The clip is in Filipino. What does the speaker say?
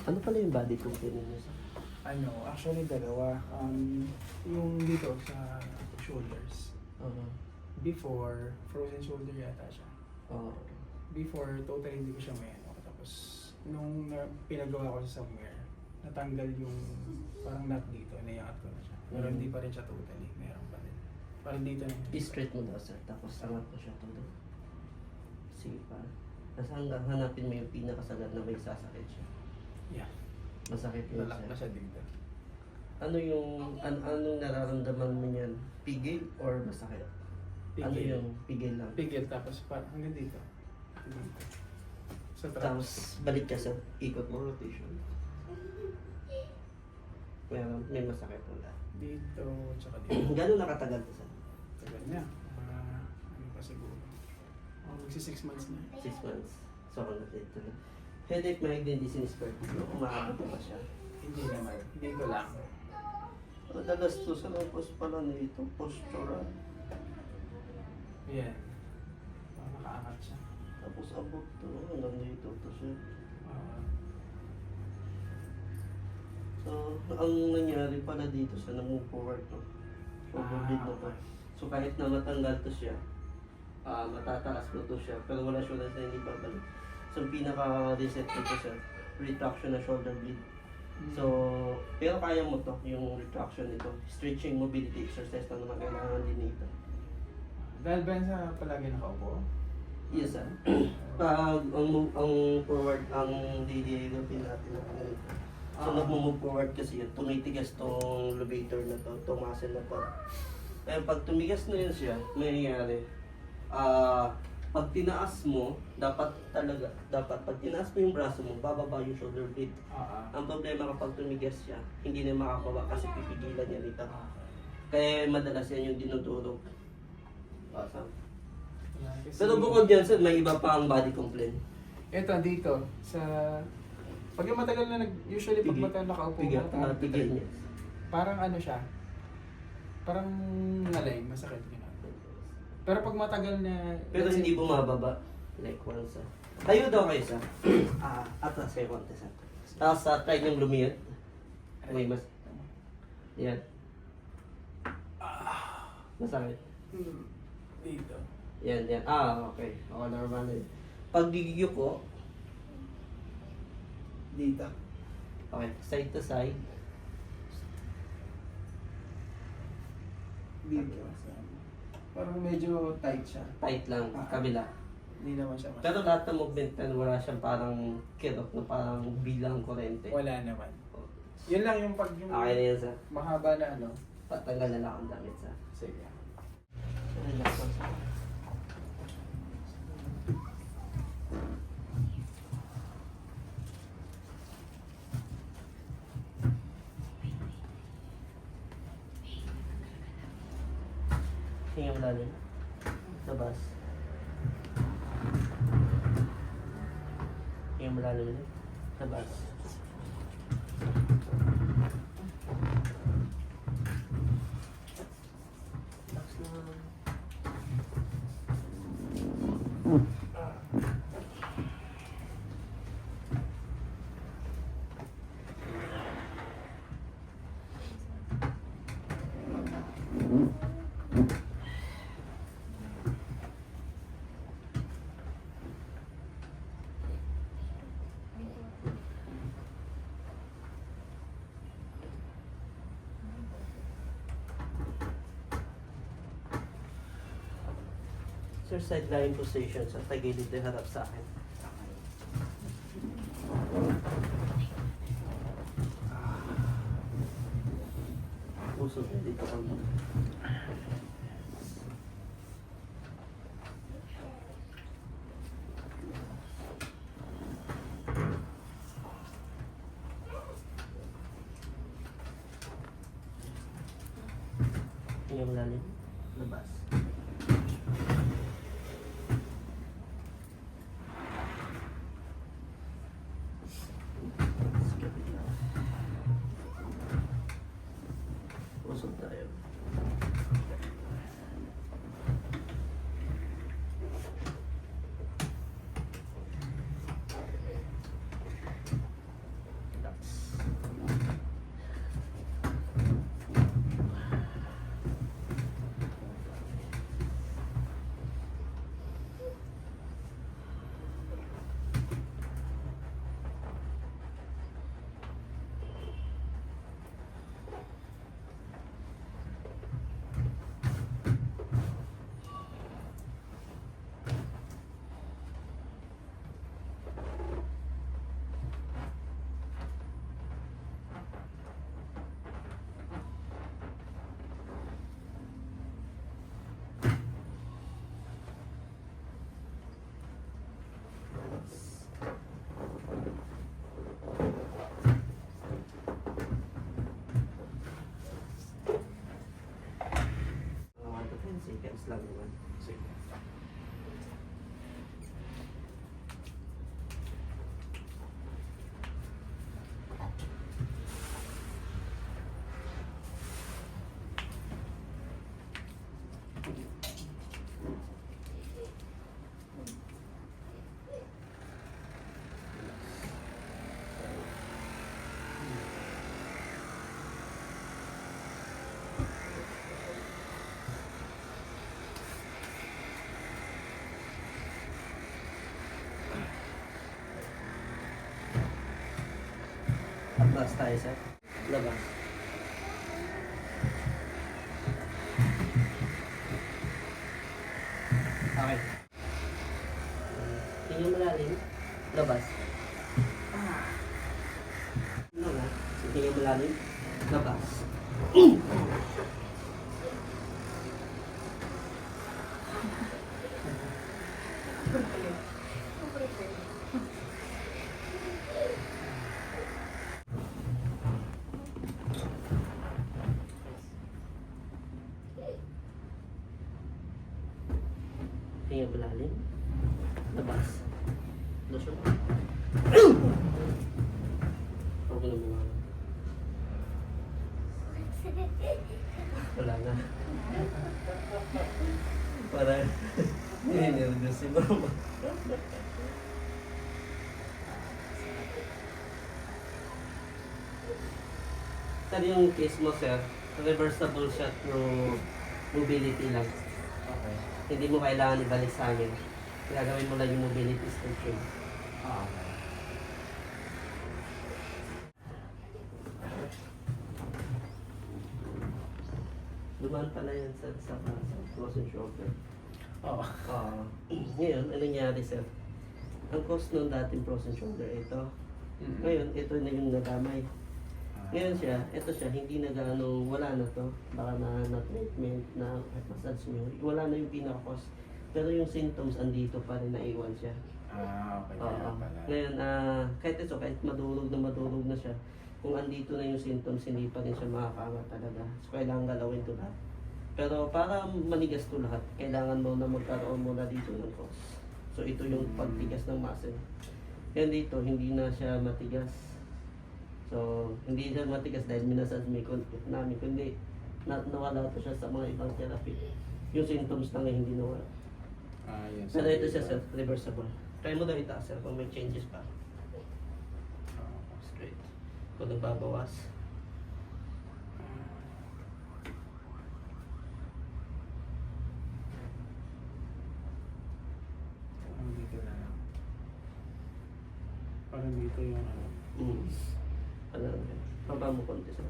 Ano pala yung body complaint niyo sa? Ano, actually dalawa. Yung dito sa shoulders. Oo. Before, frozen shoulder yata siya. Oo. Before, totally hindi ko siya may ano. Tapos, nung pinagawa ko sa somewhere, natanggal yung parang knot dito, naiangat ko na siya. Pero hindi pa rin siya totally, meron pa rin. Parang dito na. I-straight mo daw sir, tapos angat mo siya todo. Sige pa. Tapos hanggang hanapin mo yung pinakasagad na may sasakit siya. Yeah. Masakit yun Lalak na sir. siya dito. Ano yung, anong nararamdaman mo niyan? Pigil or masakit? Ano Pigil. yung pigil lang? Pigil, tapos parang hanggang dito. Dito. Sa Tapos balik ka sa ikot mo rotation. Meron, may masakit wala. dito, tsaka dito. Gano'n nakatagal ka sa? Tagal na. Ano pa siguro. Magsi 6 months na. 6 months. So ako na dito na. Headache, migraine, dizziness, vertigo. Umaabot pa siya. Hindi naman. Dito lang. Madalas to sa lupus pala nito, postural. Yan. Nakaangat siya. Tapos abot to, hanggang dito to siya. So, ang nangyari pala dito sa nag-move forward to. Shoulder blade na to. So, kahit na matanggal to siya, matataas mo to siya, pero wala assurance na hindi babalik. So, ang pinaka-reset nito siya, retraction na shoulder blade. So, pero kaya mo to, yung retraction nito. Stretching, mobility exercise na naman kailangan din nito. Dahil ba yan sa palagi nakaupo? Yes, sir. Pag ang forward, ang didilapin natin na ganito. So, nag-move forward kasi yun, tumitigas tong levator na to, tong muscle na to. Kaya pag tumigas na yun siya, may nangyayari. Pag tinaas mo, dapat pag tinaas mo yung braso mo, bababa yung shoulder blade. Ang problema kapag tumigas siya, hindi na makakaba kasi pipigilan niya nito. Kaya madalas yan yung dinudurog. Awesome. Pero bukod dyan, sir, may iba pa ang body complaint. Ito, dito. Sa... Pag yung matagal na usually pag Pigil. matagal nakaupo, Pigil niya. parang ano siya, parang ngalay, masakit yun. Pero pag matagal na... Pero hindi bumababa. Like once, sir. Tayo daw kayo, sir. Atras kayo konti, sir. Tapos try niyong lumiyot. May mas... Yan. Masakit. Dito. Yan. Okay. Okay, normal yun. Pag gigigyo ko, dito. Okay, side to side. Dito. Parang medyo tight siya. Tight lang, kabila. Hindi naman siya Pero lahat ng movement na wala siyang parang kirot na parang bilang kurente. Wala naman. Yun lang yung pag yung Okay na yan, sir. mahaba na ano. Patanggal na lang ang damit, sir. Sige. Relax lang, sir. Hinga mo lalim. Labas. Hinga mo lalim ulit. Labas. Relax lang. Sir, side lying position sa tagilid na harap sa akin. Pusod na dito ka muna. Hinga malalim. Labas. Pusod tayo. Atlas tayo sir. Labas. Okay. Tingnan malalim. Labas. Ano nga? Tingnan malalim. Labas. Tingnan malalim. Labas. Lotion. Huwag mo na mga. Wala na. Para nininervous si mama. Sir, yung case mo sir, reversible siya through mobility lang. Okay. Hindi mo kailangan ibalik sa amin. Gagawin mo lang yung mobility station. Okay. Dumaan pala yan sa frozen shoulder. Oo. Ngayon, ano nangyari sir? Ang cause ng dating frozen shoulder, ito. Ngayon, ito na yung nadamay. Ngayon siya, ito siya, hindi na gaano, wala na to. Baka na treatment, na massage nyo. Wala na yung pinaka-cause. Pero yung symptoms, andito pa rin, naiwan siya. Okay. Oo. Kaya pala. Ngayon, kahit ito, kahit madurog na siya, kung andito na yung symptoms, hindi pa rin siya makakaangat talaga. So, kailangan galawin to lahat. Pero para manigas to lahat, kailangan mo na magkaroon muna dito ng cause. So, ito yung pagtigas ng muscle. Yan dito, hindi na siya matigas. So, hindi siya matigas dahil minasas namin, kundi nawala to siya sa mga ibang therapy. Yung symptoms lang ay hindi nawala. Yun. Pero ito siya, sir, reversible. Try mo daw itaas, sir, kung may changes pa. Straight. Kung nagbabawas. Dito na lang. Parang dito yung ano. Ano, baba mo konti, sir.